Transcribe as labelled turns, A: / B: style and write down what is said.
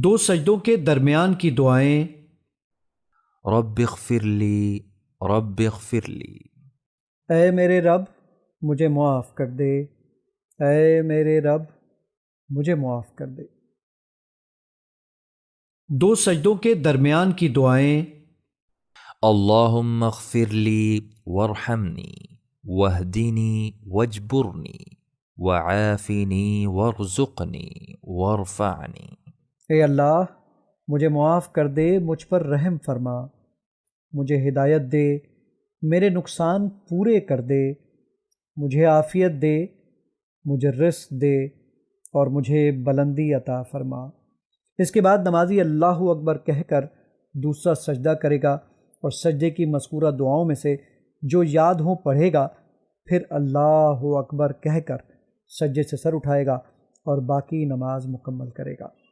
A: دو سجدوں کے درمیان کی دعائیں۔
B: رب اغفر لی، رب اغفر لی،
A: اے میرے رب مجھے معاف کر دے، اے میرے رب مجھے معاف کر دے۔ دو سجدوں کے درمیان کی دعائیں۔
B: اللہم اغفر لی وارحمنی واہدنی واجبرنی وعافنی وارزقنی وارفعنی۔
A: اے اللہ مجھے معاف کر دے، مجھ پر رحم فرما، مجھے ہدایت دے، میرے نقصان پورے کر دے، مجھے عافیت دے، مجھے رزق دے اور مجھے بلندی عطا فرما۔ اس کے بعد نمازی اللہ اکبر کہہ کر دوسرا سجدہ کرے گا اور سجدے کی مذکورہ دعاؤں میں سے جو یاد ہوں پڑھے گا، پھر اللہ اکبر کہہ کر سجدے سے سر اٹھائے گا اور باقی نماز مکمل کرے گا۔